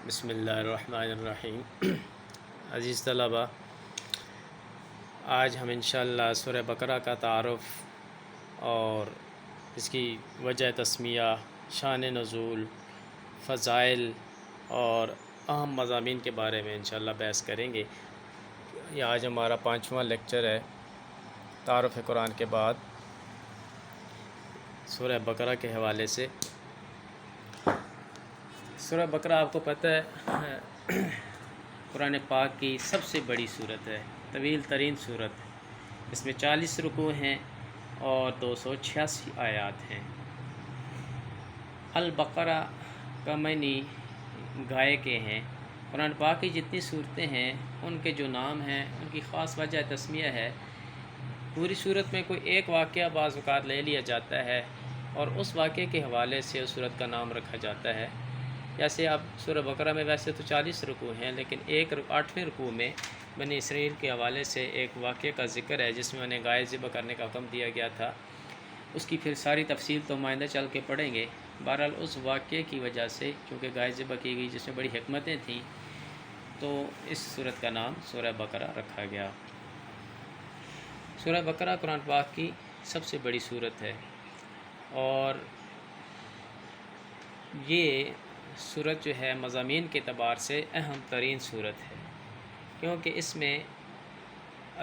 بسم اللہ الرحمن الرحیم۔ عزیز طلبہ، آج ہم انشاءاللہ سورہ بقرہ کا تعارف اور اس کی وجہ تسمیہ، شان نزول، فضائل اور اہم مضامین کے بارے میں انشاءاللہ بحث کریں گے۔ یہ آج ہمارا 5واں لیکچر ہے تعارف قرآن کے بعد سورہ بقرہ کے حوالے سے۔ سورہ بقرہ آپ کو پتہ ہے قرآن پاک کی سب سے بڑی سورت ہے، طویل ترین سورت ہے۔ اس میں 40 رکوع ہیں اور 286 آیات ہیں۔ البقرہ کا معنی گائے کے ہیں۔ قرآن پاک کی جتنی صورتیں ہیں ان کے جو نام ہیں ان کی خاص وجہ تسمیہ ہے۔ پوری صورت میں کوئی ایک واقعہ بعض اوقات لے لیا جاتا ہے اور اس واقعے کے حوالے سے اس صورت کا نام رکھا جاتا ہے۔ جیسے اب سورہ بقرہ میں ویسے تو 40 رکوع ہیں، لیکن 8ویں رکوع میں بنی اسرائیل کے حوالے سے ایک واقعے کا ذکر ہے جس میں انہیں گائے ذبح کرنے کا حکم دیا گیا تھا۔ اس کی پھر ساری تفصیل تو آئندہ چل کے پڑھیں گے۔ بہرحال اس واقعے کی وجہ سے چونکہ گائے ذبح کی گئی جس میں بڑی حکمتیں تھیں، تو اس سورت کا نام سورہ بقرہ رکھا گیا۔ سورہ بقرہ قرآن پاک کی سب سے بڑی سورت ہے اور یہ سورت جو ہے مضامین کے اعتبار سے اہم ترین سورت ہے، کیونکہ اس میں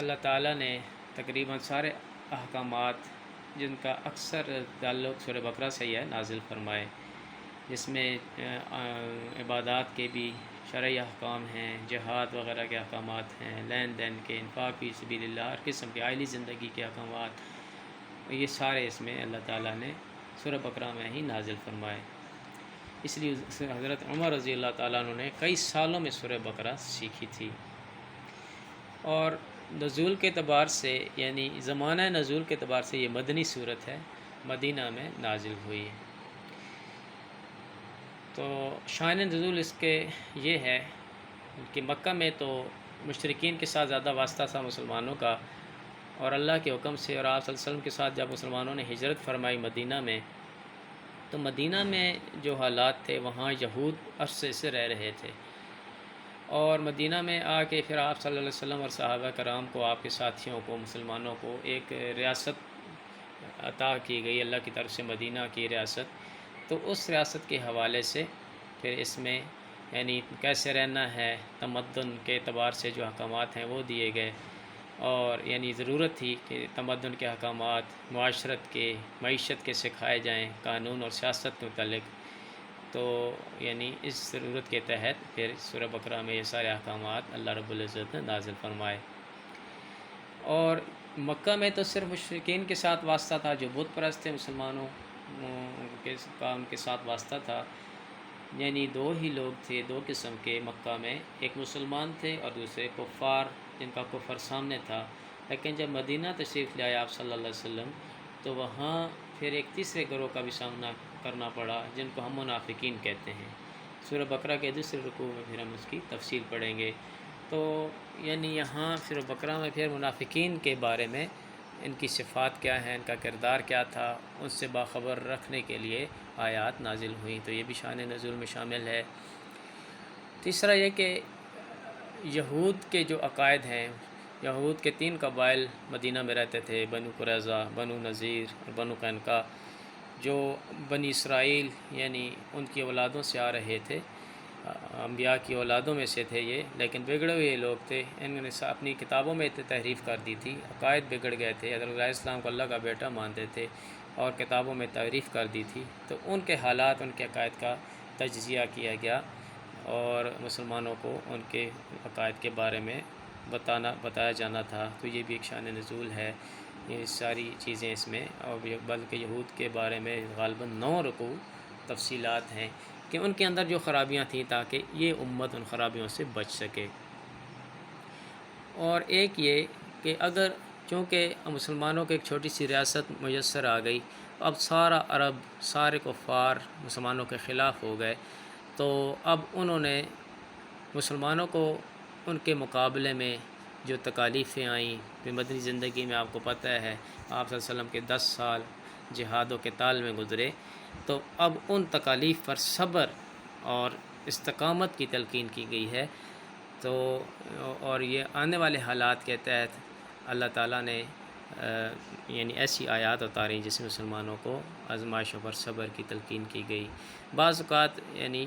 اللہ تعالیٰ نے تقریباً سارے احکامات جن کا اکثر تعلق سورہ بقرہ سے ہی ہے نازل فرمائے، جس میں عبادات کے بھی شرعی احکام ہیں، جہاد وغیرہ کے احکامات ہیں، لین دین کے، انفاق فی سبیل اللہ، ہر قسم کے عائلی زندگی کے احکامات، یہ سارے اس میں اللہ تعالیٰ نے سورہ بقرہ میں ہی نازل فرمائے۔ اس لیے حضرت عمر رضی اللہ تعالیٰ عنہ نے کئی سالوں میں سورہ بقرہ سیکھی تھی۔ اور نزول کے اعتبار سے یعنی زمانہ نزول کے اعتبار سے یہ مدنی سورت ہے، مدینہ میں نازل ہوئی۔ تو شان نزول اس کے یہ ہے کہ مکہ میں تو مشرکین کے ساتھ زیادہ واسطہ تھا مسلمانوں کا، اور اللہ کے حکم سے اور آپ صلی اللہ علیہ وسلم کے ساتھ جب مسلمانوں نے ہجرت فرمائی مدینہ میں، تو مدینہ میں جو حالات تھے وہاں یہود عرصے سے رہ رہے تھے، اور مدینہ میں آ کے پھر آپ صلی اللہ علیہ وسلم اور صحابہ کرام کو، آپ کے ساتھیوں کو، مسلمانوں کو ایک ریاست عطا کی گئی اللہ کی طرف سے، مدینہ کی ریاست۔ تو اس ریاست کے حوالے سے پھر اس میں یعنی کیسے رہنا ہے، تمدن کے اعتبار سے جو احکامات ہیں وہ دیے گئے، اور یعنی ضرورت تھی کہ تمدن کے احکامات معاشرت کے، معیشت کے سکھائے جائیں، قانون اور سیاست کے متعلق۔ تو یعنی اس ضرورت کے تحت پھر سورہ بقرہ میں یہ سارے احکامات اللہ رب العزت نے نازل فرمائے۔ اور مکہ میں تو صرف مشرکین کے ساتھ واسطہ تھا جو بت پرست تھے، مسلمانوں کے ساتھ واسطہ تھا۔ یعنی دو ہی لوگ تھے، دو قسم کے مکہ میں، ایک مسلمان تھے اور دوسرے کفار جن کا کفر سامنے تھا۔ لیکن جب مدینہ تشریف لے آئے آپ صلی اللہ علیہ وسلم، تو وہاں پھر ایک تیسرے گروہ کا بھی سامنا کرنا پڑا جن کو ہم منافقین کہتے ہیں۔ سورہ بقرہ کے دوسرے رکوع میں پھر ہم اس کی تفصیل پڑھیں گے۔ تو یعنی یہاں سورہ بقرہ میں پھر منافقین کے بارے میں، ان کی صفات کیا ہیں، ان کا کردار کیا تھا، ان سے باخبر رکھنے کے لیے آیات نازل ہوئیں، تو یہ بھی شان نزول میں شامل ہے۔ تیسرا یہ کہ یہود کے جو عقائد ہیں، یہود کے 3 قبائل مدینہ میں رہتے تھے، بنو قریظہ، بنو نذیر اور بنو قینقاع، جو بنی اسرائیل یعنی ان کی اولادوں سے آ رہے تھے، انبیاء کی اولادوں میں سے تھے یہ، لیکن بگڑے ہوئے لوگ تھے۔ انہوں نے اپنی کتابوں میں تحریف کر دی تھی، عقائد بگڑ گئے تھے، حضرت علیہ السلام کو اللہ کا بیٹا مانتے تھے اور کتابوں میں تحریف کر دی تھی۔ تو ان کے حالات، ان کے عقائد کا تجزیہ کیا گیا اور مسلمانوں کو ان کے عقائد کے بارے میں بتایا جانا تھا۔ تو یہ بھی ایک شان نزول ہے، یہ ساری چیزیں اس میں، اور بلکہ یہود کے بارے میں غالباً 9 رکوع تفصیلات ہیں کہ ان کے اندر جو خرابیاں تھیں تاکہ یہ امت ان خرابیوں سے بچ سکے۔ اور ایک یہ کہ اگر چونکہ مسلمانوں کو ایک چھوٹی سی ریاست میسر آ گئی، اب سارا عرب، سارے کفار مسلمانوں کے خلاف ہو گئے، تو اب انہوں نے مسلمانوں کو ان کے مقابلے میں جو تکالیفیں آئیں، پھر مدنی زندگی میں آپ کو پتہ ہے آپ صلی اللہ علیہ وسلم کے 10 سال جہاد و قتال میں گزرے، تو اب ان تکالیف پر صبر اور استقامت کی تلقین کی گئی ہے۔ تو اور یہ آنے والے حالات کے تحت اللہ تعالیٰ نے یعنی ایسی آیات اتاری جس میں مسلمانوں کو آزمائشوں پر صبر کی تلقین کی گئی۔ بعض اوقات یعنی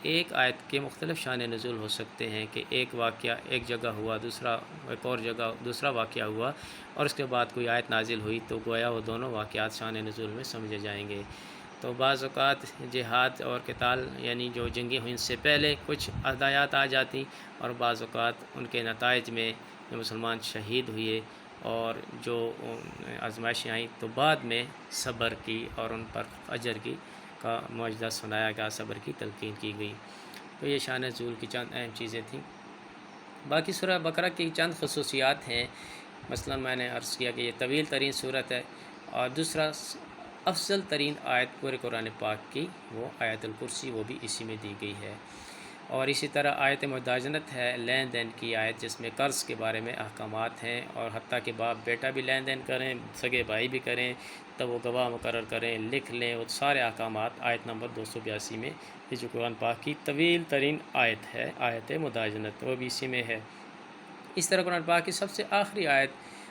ایک آیت کے مختلف شان نزول ہو سکتے ہیں کہ ایک واقعہ ایک جگہ ہوا، ایک اور جگہ دوسرا واقعہ ہوا، اور اس کے بعد کوئی آیت نازل ہوئی، تو گویا وہ دونوں واقعات شان نزول میں سمجھے جائیں گے۔ تو بعض اوقات جہاد اور قتال یعنی جو جنگیں ہوئیں ان سے پہلے کچھ ہدایات آ جاتی، اور بعض اوقات ان کے نتائج میں جو مسلمان شہید ہوئے اور جو آزمائشیں آئیں تو بعد میں صبر کی اور ان پر اجر کی کا معجزہ سنایا گیا، صبر کی تلقین کی گئی۔ تو یہ شان نزول کی چند اہم چیزیں تھیں۔ باقی سورہ بقرہ کی چند خصوصیات ہیں، مثلا میں نے عرض کیا کہ یہ طویل ترین سورت ہے، اور دوسرا افضل ترین آیت پورے قرآن پاک کی وہ آیت الکرسی، وہ بھی اسی میں دی گئی ہے۔ اور اسی طرح آیت مداجنت ہے، لین دین کی آیت، جس میں قرض کے بارے میں احکامات ہیں، اور حتیٰ کہ باپ بیٹا بھی لین دین کریں، سگے بھائی بھی کریں تب وہ گواہ مقرر کریں، لکھ لیں، وہ سارے احکامات آیت نمبر 282 میں، یہ جو قرآن پاک کی طویل ترین آیت ہے، آیت مداجنت، وہ بھی اسی میں ہے۔ اس طرح قرآن پاک کی سب سے آخری آیت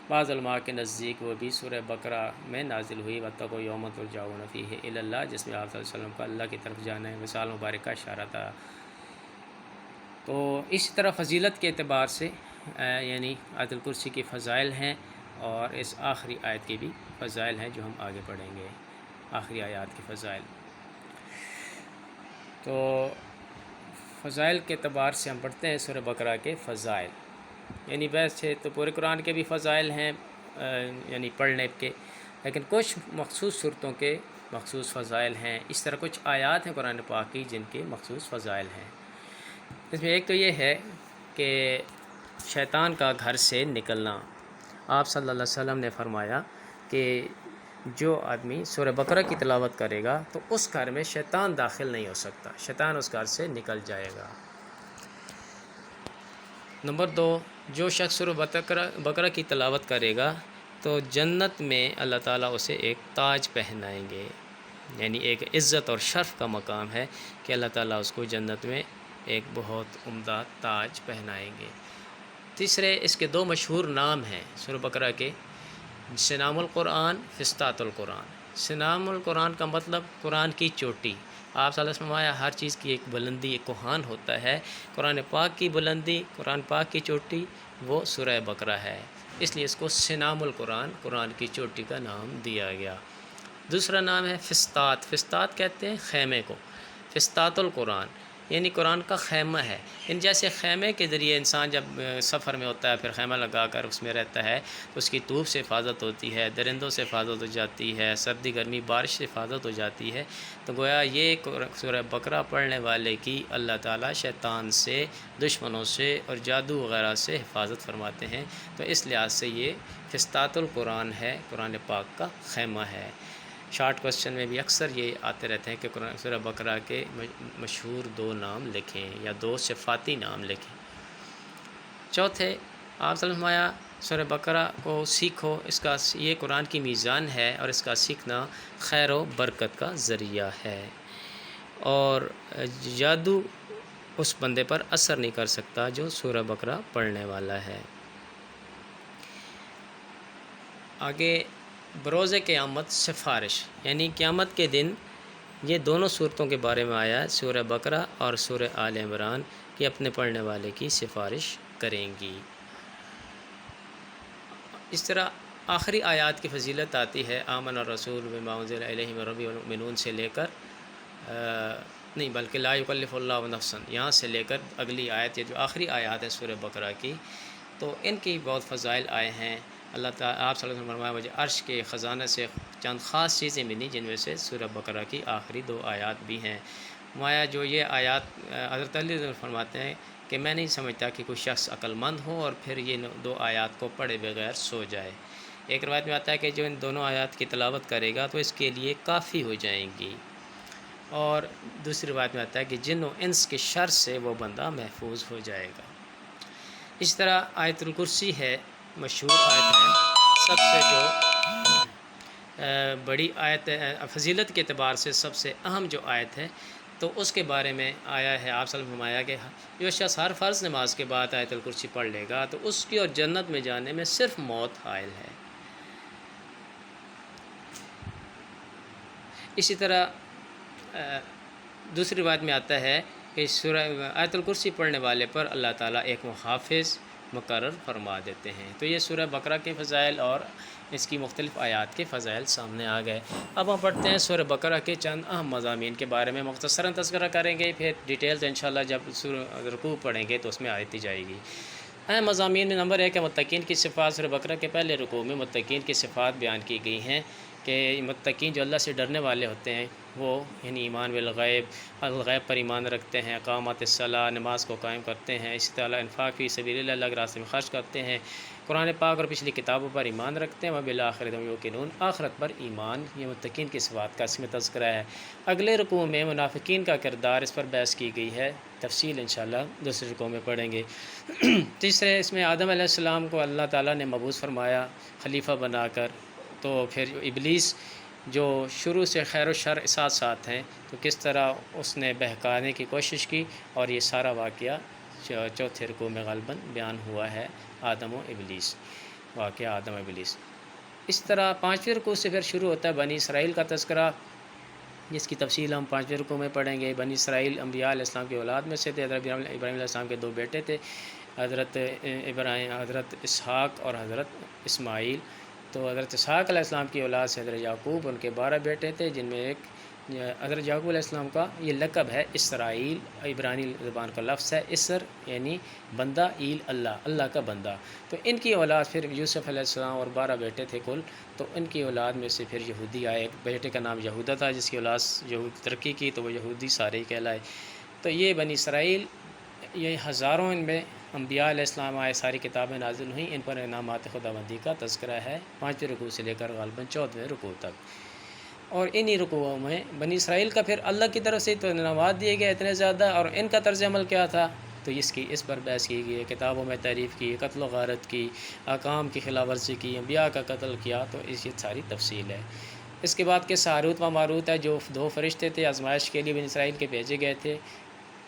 بعض علماء کے نزدیک وہ بھی سورہ بقرہ میں نازل ہوئی، وَاتَّقُوا یَوْمًا تُرْجَعُونَ فِیہِ إِلَى اللَّهِ، جس میں آپ صلی اللہ علیہ وسلم کا اللہ کی طرف جانے مثال مبارک کا اشارہ تھا۔ تو اسی طرح فضیلت کے اعتبار سے یعنی آیت الکرسی کی فضائل ہیں، اور اس آخری آیت کی بھی فضائل ہیں جو ہم آگے پڑھیں گے، آخری آیات کی فضائل۔ تو فضائل کے اعتبار سے ہم پڑھتے ہیں سورہ بقرہ کے فضائل، یعنی ویسے تو پورے قرآن کے بھی فضائل ہیں یعنی پڑھنے کے، لیکن کچھ مخصوص صورتوں کے مخصوص فضائل ہیں۔ اس طرح کچھ آیات ہیں قرآن پاک کی جن کے مخصوص فضائل ہیں۔ اس میں ایک تو یہ ہے کہ شیطان کا گھر سے نکلنا۔ آپ صلی اللہ علیہ وسلم نے فرمایا کہ جو آدمی سورہ بقرہ کی تلاوت کرے گا تو اس گھر میں شیطان داخل نہیں ہو سکتا، شیطان اس گھر سے نکل جائے گا۔ نمبر 2، جو شخص سورہ بقرہ کی تلاوت کرے گا تو جنت میں اللہ تعالیٰ اسے ایک تاج پہنائیں گے، یعنی ایک عزت اور شرف کا مقام ہے کہ اللہ تعالیٰ اس کو جنت میں ایک بہت عمدہ تاج پہنائیں گے۔ تیسرے، اس کے 2 مشہور نام ہیں سورہ بقرہ کے، سنام القرآن، فسطاط القرآن۔ سنام القرآن کا مطلب قرآن کی چوٹی۔ آپ صلی اللہ علیہ وسلم فرمایا ہر چیز کی ایک بلندی، ایک کوہان ہوتا ہے، قرآن پاک کی بلندی، قرآن پاک کی چوٹی وہ سورہ بقرہ ہے، اس لیے اس کو سنام القرآن، قرآن کی چوٹی کا نام دیا گیا۔ دوسرا نام ہے فسطاط۔ فسطاط کہتے ہیں خیمے کو، فسطاط القرآن یعنی قرآن کا خیمہ ہے۔ ان جیسے خیمے کے ذریعے انسان جب سفر میں ہوتا ہے پھر خیمہ لگا کر اس میں رہتا ہے تو اس کی دھوپ سے حفاظت ہوتی ہے، درندوں سے حفاظت ہو جاتی ہے، سردی گرمی بارش سے حفاظت ہو جاتی ہے۔ تو گویا یہ سورہ بقرہ پڑھنے والے کی اللہ تعالیٰ شیطان سے، دشمنوں سے اور جادو وغیرہ سے حفاظت فرماتے ہیں، تو اس لحاظ سے یہ فسطاط القرآن ہے، قرآن پاک کا خیمہ ہے۔ شارٹ کوسچن میں بھی اکثر یہ آتے رہتے ہیں کہ سورہ بقرہ کے مشہور 2 نام لکھیں یا 2 صفاتی نام لکھیں۔ چوتھے، آپ صلی اللہ علیہ وسلم سورہ بقرہ کو سیکھو، اس کا یہ قرآن کی میزان ہے اور اس کا سیکھنا خیر و برکت کا ذریعہ ہے، اور جادو اس بندے پر اثر نہیں کر سکتا جو سورہ بقرہ پڑھنے والا ہے۔ آگے بروز قیامت سفارش، یعنی قیامت کے دن یہ دونوں صورتوں کے بارے میں آیا ہے، سورہ بقرہ اور سورہ آل عمران، کہ اپنے پڑھنے والے کی سفارش کریں گی۔ اس طرح آخری آیات کی فضیلت آتی ہے، آمن الرسول بما انزل الیہ من ربہ والمؤمنون سے لے کر نہیں بلکہ لا یکلف اللہ نفسا، یہاں سے لے کر اگلی آیت، یہ جو آخری آیات ہے سورہ بقرہ کی، تو ان کی بہت فضائل آئے ہیں۔ اللہ تعالیٰ آپ صلی اللہ علیہ وسلم فرمایا مجھے عرش کے خزانہ سے چند خاص چیزیں ملی جن میں سے سورہ بقرہ کی آخری 2 آیات بھی ہیں۔ فرمایا جو یہ آیات حضرت علی فرماتے ہیں کہ میں نہیں سمجھتا کہ کوئی شخص عقل مند ہو اور پھر یہ 2 آیات کو پڑھے بغیر سو جائے۔ ایک روایت میں آتا ہے کہ جو ان دونوں آیات کی تلاوت کرے گا تو اس کے لیے کافی ہو جائیں گی، اور دوسری روایت میں آتا ہے کہ جن و انس کے شر سے وہ بندہ محفوظ ہو جائے گا۔ اس طرح آیت الکرسی ہے، مشہور آیت ہے، سب سے جو بڑی آیت فضیلت کے اعتبار سے سب سے اہم جو آیت ہے تو اس کے بارے میں آیا ہے، آپ صلی اللہ علیہ وسلم نے فرمایا کہ جو شخص ہر فرض نماز کے بعد آیت الکرسی پڑھ لے گا تو اس کی اور جنت میں جانے میں صرف موت حائل ہے۔ اسی طرح دوسری روایت میں آتا ہے کہ سورہ آیت الکرسی پڑھنے والے پر اللہ تعالیٰ ایک محافظ مقرر فرما دیتے ہیں۔ تو یہ سورہ بقرہ کے فضائل اور اس کی مختلف آیات کے فضائل سامنے آ گئے۔ اب ہم پڑھتے ہیں سورہ بقرہ کے چند اہم مضامین کے بارے میں مختصراً تذکرہ کریں گے، پھر ڈیٹیلز انشاءاللہ جب سورہ رکوع پڑھیں گے تو اس میں آتی جائے گی۔ اہم مضامین میں نمبر 1 ہے متقین کی صفات۔ سورہ بقرہ کے پہلے رکوع میں متقین کی صفات بیان کی گئی ہیں کہ متقین جو اللہ سے ڈرنے والے ہوتے ہیں وہ یعنی ایمان بالغیب، الغیب پر ایمان رکھتے ہیں، اقامت الصلاۃ، نماز کو قائم کرتے ہیں، اسی طرح انفاق فی سبیل اللہ، اللہ کے راستے میں خرچ کرتے ہیں، قرآن پاک اور پچھلی کتابوں پر ایمان رکھتے ہیں، وبالآخرۃ ہم یوقنون، آخرت پر ایمان۔ یہ متقین کی صفات کا اس میں تذکرہ ہے۔ اگلے رکوع میں منافقین کا کردار، اس پر بحث کی گئی ہے، تفصیل انشاءاللہ دوسرے رکوع میں پڑھیں گے۔ تیسرے اس میں آدم علیہ السلام کو اللہ تعالیٰ نے مبعوث فرمایا خلیفہ بنا کر، تو پھر ابلیس جو شروع سے خیر و شر ساتھ ساتھ ہیں تو کس طرح اس نے بہکانے کی کوشش کی، اور یہ سارا واقعہ چوتھے رکوع میں غالباً بیان ہوا ہے، آدم و ابلیس، واقعہ آدم و ابلیس۔ اس طرح پانچویں رکوع سے پھر شروع ہوتا ہے بنی اسرائیل کا تذکرہ، جس کی تفصیل ہم پانچویں رکوع میں پڑھیں گے۔ بنی اسرائیل انبیاء علیہ السلام کی اولاد میں سے تھے۔ حضرت ابراہیم علیہ السلام کے 2 بیٹے تھے، حضرت ابراہیم، حضرت اسحاق اور حضرت اسماعیل۔ تو حضرت اسحاق علیہ السلام کی اولاد سے حضرت یعقوب، ان کے 12 بیٹے تھے، جن میں ایک حضرت یعقوب علیہ السلام کا یہ لقب ہے اسرائیل، عبرانی زبان کا لفظ ہے اسر یعنی بندہ، ایل اللہ، اللہ کا بندہ۔ تو ان کی اولاد پھر یوسف علیہ السلام اور 12 بیٹے تھے کل، تو ان کی اولاد میں سے پھر یہودی آئے۔ ایک بیٹے کا نام یہودا تھا، جس کی اولاد یہود ترقی کی تو وہ یہودی سارے ہی کہلائے۔ تو یہ بنی اسرائیل، یہ ہزاروں ان میں انبیاء علیہ السلام آئے، ساری کتابیں نازل ہوئیں، ان پر انعامات خداوندی کا تذکرہ ہے 5ویں رکوع سے لے کر غالباً 14ویں رکوع تک۔ اور انہی رکوعوں میں بنی اسرائیل کا پھر اللہ کی طرف سے تو انعامات دیے گئے اتنے زیادہ، اور ان کا طرز عمل کیا تھا تو اس پر بحث کی گئی ہے، کتابوں میں تعریف کی، قتل و غارت کی، احکام کی خلاف ورزی کی، انبیاء کا قتل کیا، تو اس یہ ساری تفصیل ہے۔ اس کے بعد کہ ہاروت و ماروت ہے، جو 2 فرشتے تھے، آزمائش کے لیے بنی اسرائیل کے بھیجے گئے تھے،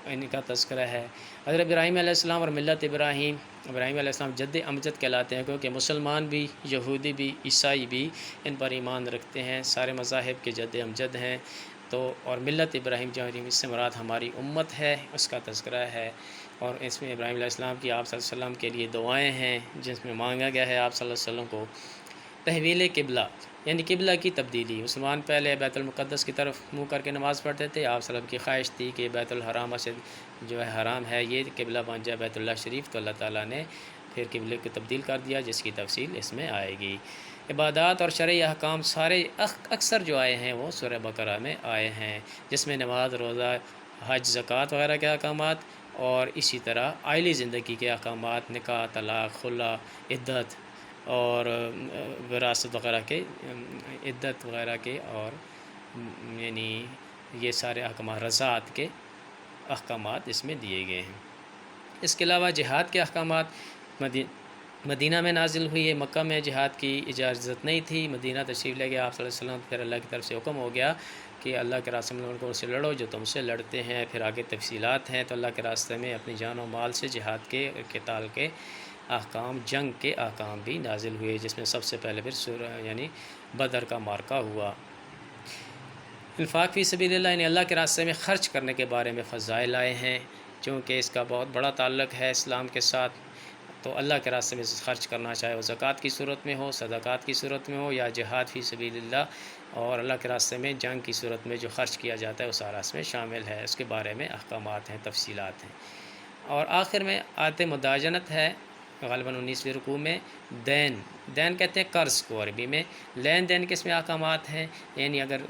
ان کا تذکرہ ہے۔ حضرت ابراہیم علیہ السلام اور ملت ابراہیم، ابراہیم علیہ السلام جد امجد کہلاتے ہیں، کیونکہ مسلمان بھی، یہودی بھی، عیسائی بھی ان پر ایمان رکھتے ہیں، سارے مذاہب کے جد امجد ہیں۔ تو اور ملت ابراہیم جو اس سے مراد ہماری امت ہے، اس کا تذکرہ ہے۔ اور اس میں ابراہیم علیہ السلام کی آپ صلی اللہ علیہ وسلم کے لیے دعائیں ہیں، جس میں مانگا گیا ہے آپ صلی اللہ علیہ وسلم کو تحویل قبلہ، یعنی قبلہ کی تبدیلی۔ مسلمان پہلے بیت المقدس کی طرف منہ کر کے نماز پڑھتے تھے، آپ صلی اللہ علیہ وسلم کی خواہش تھی کہ بیت الحرام سے جو ہے حرام ہے یہ قبلہ بن جائے بیت اللہ شریف، تو اللہ تعالیٰ نے پھر قبلے کو تبدیل کر دیا، جس کی تفصیل اس میں آئے گی۔ عبادات اور شرعی احکام سارے اکثر جو آئے ہیں وہ سورہ بقرہ میں آئے ہیں، جس میں نماز، روزہ، حج، زکوٰۃ وغیرہ کے احکامات، اور اسی طرح عائلی زندگی کے احکامات، نکاح، طلاق، خلع، عدت اور وراثت وغیرہ کے، عدت وغیرہ کے، اور یعنی یہ سارے احکامات، رضاعت کے احکامات اس میں دیے گئے ہیں۔ اس کے علاوہ جہاد کے احکامات مدینہ میں نازل ہوئی ہے، مکہ میں جہاد کی اجازت نہیں تھی، مدینہ تشریف لے گیا آپ صلی اللہ علیہ وسلم، پھر اللہ کی طرف سے حکم ہو گیا کہ اللہ کے راستے میں ان کو سے لڑو جو تم سے لڑتے ہیں، پھر آگے تفصیلات ہیں۔ تو اللہ کے راستے میں اپنی جان و مال سے جہاد کے، قتال کے احکام، جنگ کے احکام بھی نازل ہوئے، جس میں سب سے پہلے پھر سورہ یعنی بدر کا معرکہ ہوا۔ انفاق فی سبیل اللہ یعنی اللہ کے راستے میں خرچ کرنے کے بارے میں فضائل آئے ہیں، چونکہ اس کا بہت بڑا تعلق ہے اسلام کے ساتھ۔ تو اللہ کے راستے میں خرچ کرنا، چاہے وہ زکوٰۃ کی صورت میں ہو، صدقات کی صورت میں ہو، یا جہاد فی سبیل اللہ، اور اللہ کے راستے میں جنگ کی صورت میں جو خرچ کیا جاتا ہے وہ سارا اس میں شامل ہے، اس کے بارے میں احکامات ہیں، تفصیلات ہیں۔ اور آخر میں آیت مداجنت ہے، غالباً 19ویں رکوع میں۔ دین کہتے ہیں قرض کو عربی میں، لین دین کے اس میں احکامات ہیں، یعنی اگر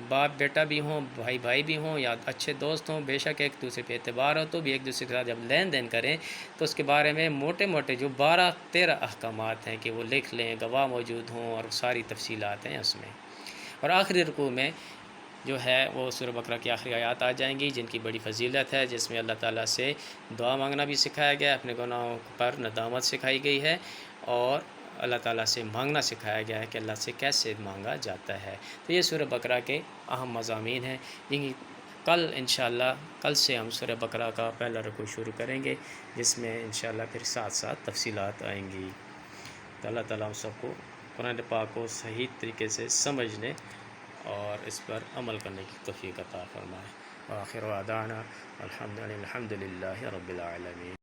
باپ بیٹا بھی ہوں، بھائی بھائی بھی ہوں، یا اچھے دوست ہوں، بے شک ایک دوسرے پہ اعتبار ہو، تو بھی ایک دوسرے کے ساتھ جب لین دین کریں تو اس کے بارے میں موٹے موٹے جو 12-13 احکامات ہیں کہ وہ لکھ لیں، گواہ موجود ہوں، اور ساری تفصیلات ہیں اس میں۔ اور آخری رکوع میں جو ہے وہ سورہ بقرہ کی آخری آیات آ جائیں گی، جن کی بڑی فضیلت ہے، جس میں اللہ تعالیٰ سے دعا مانگنا بھی سکھایا گیا، اپنے گناہوں پر ندامت سکھائی گئی ہے، اور اللہ تعالیٰ سے مانگنا سکھایا گیا ہے کہ اللہ سے کیسے مانگا جاتا ہے۔ تو یہ سورہ بقرہ کے اہم مضامین ہیں، جن کی کل انشاءاللہ کل سے ہم سورہ بقرہ کا پہلا رکوع شروع کریں گے، جس میں انشاءاللہ پھر ساتھ ساتھ تفصیلات آئیں گی۔ تو اللہ تعالیٰ ہم سب کو قرآن پاک کو صحیح طریقے سے سمجھنے اور اس پر عمل کرنے کی توفیق عطا فرمائے۔ وآخر دعوانا الحمد للہ رب العالمین۔